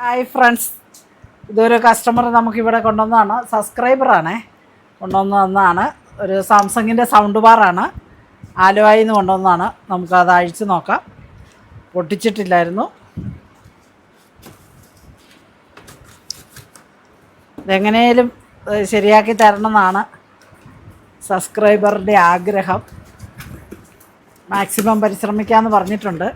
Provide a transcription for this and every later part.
Hi friends, ഇതൊരു customer നമുക്കിവിടെ കൊണ്ടുവന്നതാണ്. സബ്സ്ക്രൈബറാണേ, കൊണ്ടുവന്ന് തന്നതാണ്. ഒരു സാംസങ്ങിൻ്റെ സൗണ്ട് ബാറാണ്. ആലുവായിൽ നിന്ന് കൊണ്ടുവന്നതാണ്. നമുക്കത് അഴിച്ച് നോക്കാം. പൊട്ടിച്ചിട്ടില്ലായിരുന്നു. ഇതെങ്ങനെയും ശരിയാക്കി തരണമെന്നാണ് സബ്സ്ക്രൈബറുടെ ആഗ്രഹം. മാക്സിമം പരിശ്രമിക്കാമെന്ന് പറഞ്ഞിട്ടുണ്ട്.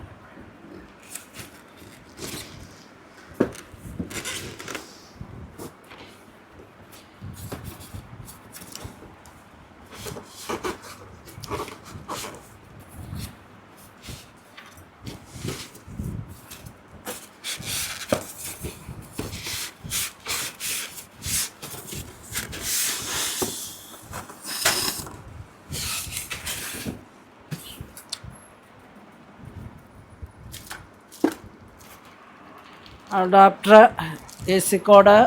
Adapter, A C code,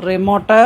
remote,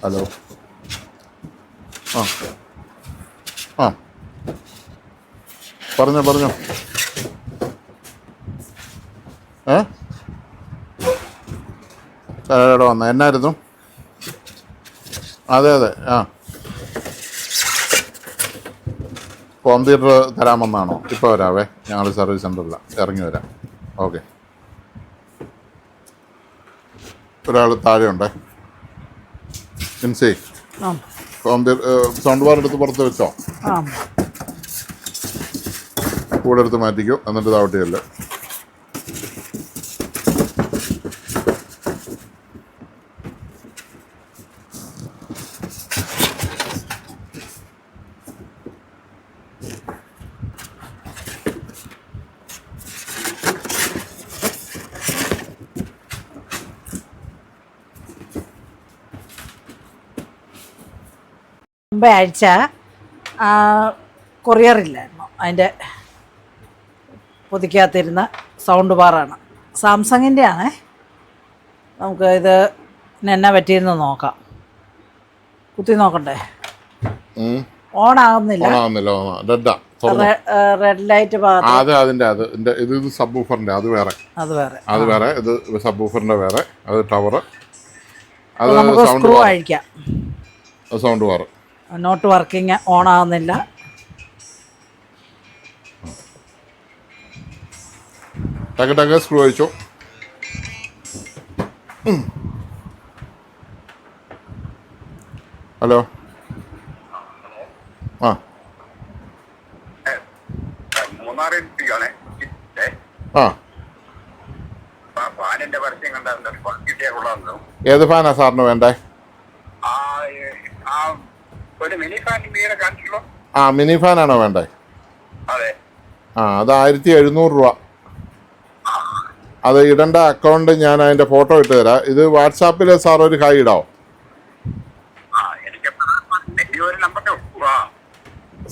hello. ആ പറഞ്ഞോ ഇവിടെ വന്ന എന്നായിരുന്നു? അതെ ഹോം തിയേറ്റർ തരാമെന്നാണോ? ഇപ്പോൾ വരാവേ, ഞങ്ങൾ സർവീസ് സെൻ്ററിലാണ്, ഇറങ്ങി വരാം. ഓക്കെ. ഒരാൾ താഴെയുണ്ടേ. മിൻസി, ഹോം സൗണ്ട് ബാർ എടുത്ത് പുറത്ത് വെച്ചോ, കൂടെ എടുത്ത് മാറ്റിക്കോ, എന്നിട്ട് താവട്ടിയല്ലേ. മുമ്പേ ആഴ്ച കൊറിയറില്ലായിരുന്നു. അതിൻ്റെ പൊതിക്കകത്തിരുന്ന സൗണ്ട് ബാറാണ്. സാംസങ്ങിൻ്റെ ആണേ. നമുക്ക് ഇത് എന്നാ പറ്റിയിരുന്ന് നോക്കാം. കുത്തി നോക്കണ്ടേ? ഓൺ ആകുന്നില്ല. റെഡ് ലൈറ്റ് ഇത് സബ് ഊഫറിൻ്റെ, അത് വേറെ, ഇത് സബ് ഊഫറിൻ്റെ വേറെ, അത് ടവർ. അത് സ്ക്രൂ അഴിക്കാം. Sound bar. Not working, on ആവുന്നില്ല. ടക്ക് സ്ക്രൂ അഴിച്ചു. ഹലോ. ആ ആ ഏത് ഫാനാ സാറിന് വേണ്ടേ? ആ മിനി ഫാനാണോ വേണ്ടേ? ആ അത് 1700 രൂപ. അത് ഇടേണ്ട അക്കൗണ്ട് ഞാൻ അതിൻ്റെ ഫോട്ടോ ഇട്ട് തരാം. ഇത് വാട്സാപ്പിൽ സാർ ഒരു ഹായ് ഇടാവോ?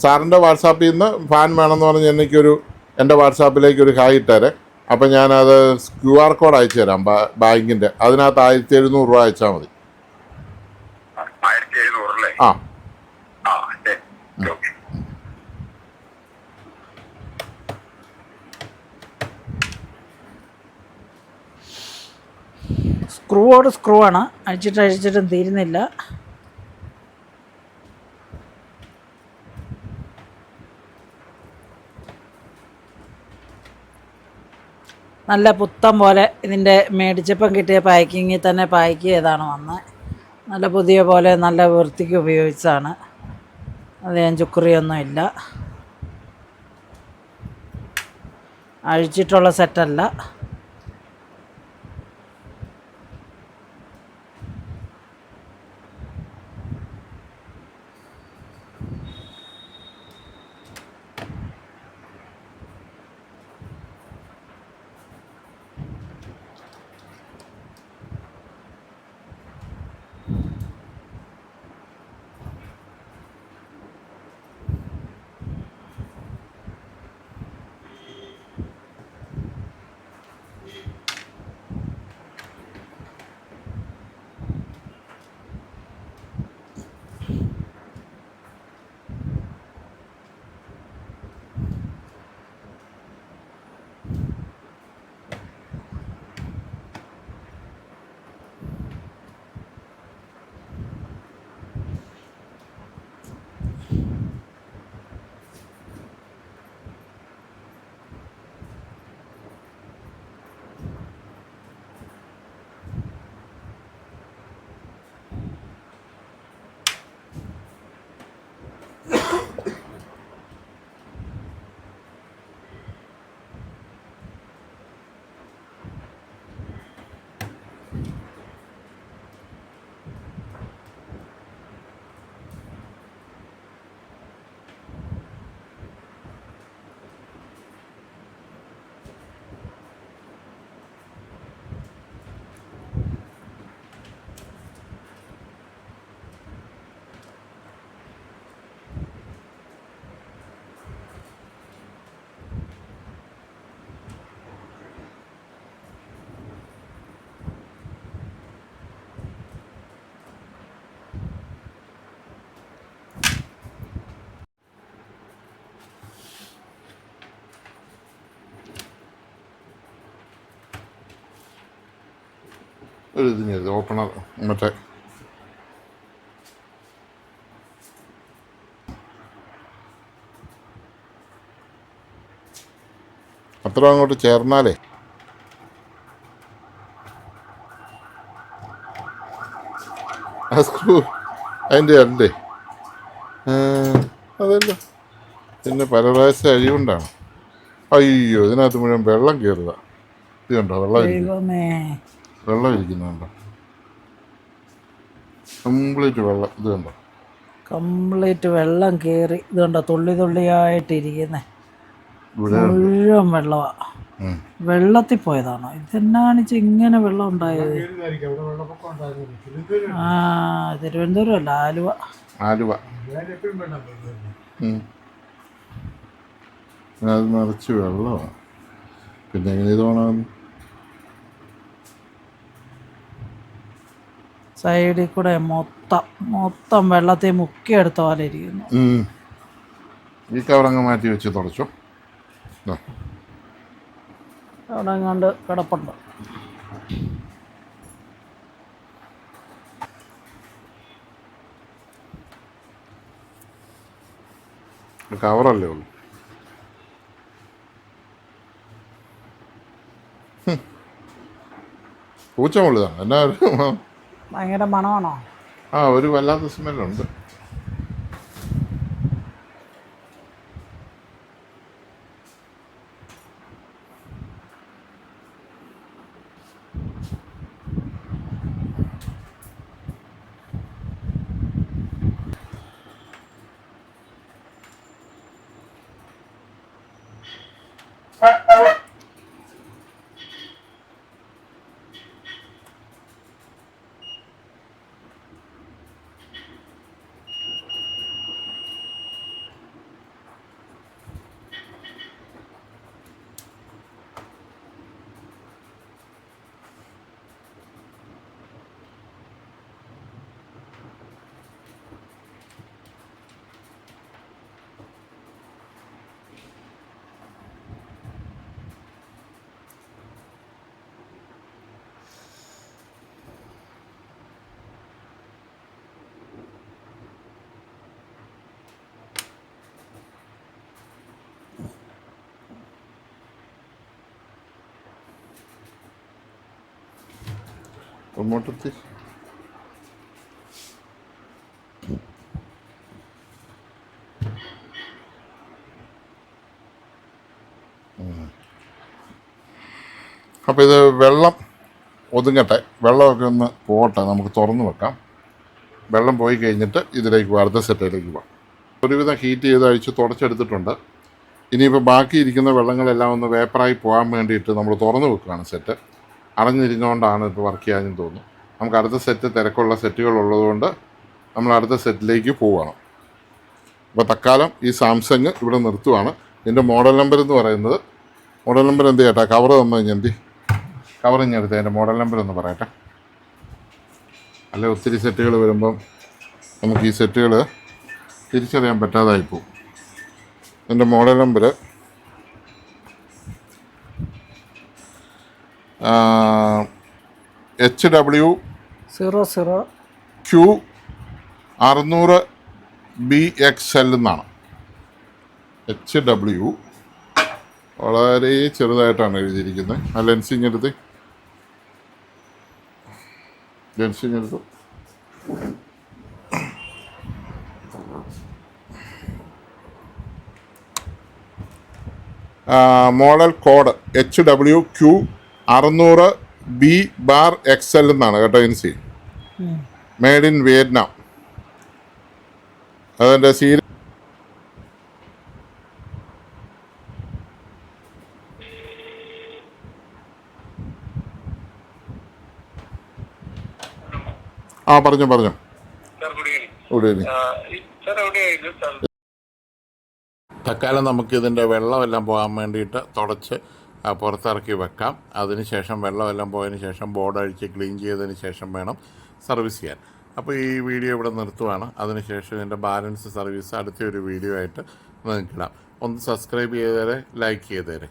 സാറിൻ്റെ വാട്സാപ്പിൽ നിന്ന് ഫാൻ വേണമെന്ന് പറഞ്ഞ് എൻ്റെ വാട്സാപ്പിലേക്ക് ഒരു ഹായ് ഇട്ടേരെ. അപ്പം ഞാനത് QR കോഡ് അയച്ചു തരാം ബാങ്കിൻ്റെ. അതിനകത്ത് 1700 രൂപ അയച്ചാൽ മതി. ആ സ്ക്രൂ ആണ്. അഴിച്ചിട്ടും തീരുന്നില്ല. നല്ല പുത്തം പോലെ ഇതിൻ്റെ മേടിച്ചപ്പം കിട്ടിയ പാക്കിങ്ങിൽ തന്നെ പാക്ക് ചെയ്താണ് വന്നത്. നല്ല പുതിയ പോലെ നല്ല വൃത്തിക്ക് ഉപയോഗിച്ചതാണ്. അധികം ചുക്കുറിയൊന്നും ഇല്ല. അഴിച്ചിട്ടുള്ള സെറ്റല്ല. ഒരു ഇതിന് ഓപ്പണർ മറ്റേ അത്ര അങ്ങോട്ട് ചേർന്നാലേ ആ സ്ക്രൂ അതിൻ്റെ അല്ലേ? അതല്ല, പിന്നെ പല പ്രാവശ്യം അഴികൊണ്ടാണ്. അയ്യോ, ഇതിനകത്ത് മുഴുവൻ വെള്ളം കയറുക. ഇത് കണ്ടോ, വെള്ളം ഇരിക്കുന്നുണ്ടോ? കംപ്ലീറ്റ് വെള്ളം. ഇത് കണ്ടോ, കംപ്ലീറ്റ് വെള്ളം കയറി. ഇത് കണ്ടോ, തുള്ളിയായിട്ടിരിക്കുന്നേ. മുഴുവൻ വെള്ളമാണ്. വെള്ളത്തിൽ പോയതാണോ? ഇതെന്നാണ് ഇങ്ങനെ വെള്ളം ഉണ്ടായത്? ആ, തിരുവനന്തപുരം അല്ല, ആലുവ. അത് നിറച്ച് വെള്ളമാണ്. പിന്നെ എങ്ങനെ ഇത് വേണം? സൈഡിൽ കൂടെ മൊത്തം വെള്ളത്തിൽ മുക്കിയെടുത്ത പോലെ ഇരിക്കുന്നു. ഈ കവറങ്ങ് മാറ്റി വെച്ച് തുടച്ചു. അവിടെ എങ്ങാണ്ട് കിടപ്പുണ്ട്. കവറല്ലേ ഉള്ളൂ. പൂച്ച മുള്ളിതാണ് എന്നാ ഒരു ഭയങ്കര മണമാണോ? ഒരു വല്ലാത്ത സ്മെല്ലുണ്ട്. റിമോട്ടെത്തി അപ്പോൾ ഇത് വെള്ളം ഒതുങ്ങട്ടെ, വെള്ളമൊക്കെ ഒന്ന് പോകട്ടെ, നമുക്ക് തുറന്ന് വെക്കാം. വെള്ളം പോയി കഴിഞ്ഞിട്ട് ഇതിലേക്ക് അടുത്ത സെറ്റിലേക്ക് പോകാം. ഒരുവിധം ഹീറ്റ് ചെയ്ത് അഴിച്ച് തുടച്ചെടുത്തിട്ടുണ്ട്. ഇനിയിപ്പോൾ ബാക്കിയിരിക്കുന്ന വെള്ളങ്ങളെല്ലാം ഒന്ന് വേപ്പറായി പോകാൻ വേണ്ടിയിട്ട് നമ്മൾ തുറന്ന് വെക്കുകയാണ് സെറ്റ്. അടഞ്ഞിരുന്നുകൊണ്ടാണ് ഇപ്പോൾ വർക്ക് ചെയ്യാമെന്ന് തോന്നുന്നു. നമുക്ക് അടുത്ത സെറ്റ് തിരക്കുള്ള സെറ്റുകൾ ഉള്ളതുകൊണ്ട് നമ്മൾ അടുത്ത സെറ്റിലേക്ക് പോവുകയാണ്. അപ്പോൾ തൽക്കാലം ഈ സാംസങ് ഇവിടെ നിർത്തുവാണ്. ഇതിൻ്റെ മോഡൽ നമ്പർ എന്ന് പറയുന്നത്, മോഡൽ നമ്പർ എന്ത് ചെയ്യട്ടെ, കവർ തന്നു കഴിഞ്ഞാൽ എന്തി കവർ ഇഞ്ഞെടുത്ത് അതിൻ്റെ മോഡൽ നമ്പർ ഒന്ന് പറയട്ടെ. അല്ലെ ഒത്തിരി സെറ്റുകൾ വരുമ്പം നമുക്ക് ഈ സെറ്റുകൾ തിരിച്ചറിയാൻ പറ്റാതായി പോകും. എൻ്റെ മോഡൽ നമ്പർ HW00Q600BXL എന്നാണ്. HW വളരെ ചെറുതായിട്ടാണ് എഴുതിയിരിക്കുന്നത്. ആ ലെൻസിങ്ങെടുത്ത് മോഡൽ കോഡ് HW600B/XL എന്നാണ് കേട്ടോ. NC made in Vietnam. അതിൻ്റെ സീരീസ് പറഞ്ഞോ. Good evening. തൽക്കാലം നമുക്കിതിൻ്റെ വെള്ളമെല്ലാം പോകാൻ വേണ്ടിയിട്ട് തുടച്ച് പുറത്തിറക്കി വെക്കാം. അതിനുശേഷം വെള്ളമെല്ലാം പോയതിന് ശേഷം ബോർഡ് അഴിച്ച് ക്ലീൻ ചെയ്തതിന് ശേഷം വേണം സർവീസ് ചെയ്യാൻ. അപ്പോൾ ഈ വീഡിയോ ഇവിടെ നിർത്തുവാണ്. അതിനുശേഷം ഇതിൻ്റെ ബാലൻസ് സർവീസ് അടുത്തൊരു വീഡിയോ ആയിട്ട് നിങ്ങൾക്കിടാം. ഒന്ന് സബ്സ്ക്രൈബ് ചെയ്തേരെ, ലൈക്ക് ചെയ്തേരെ.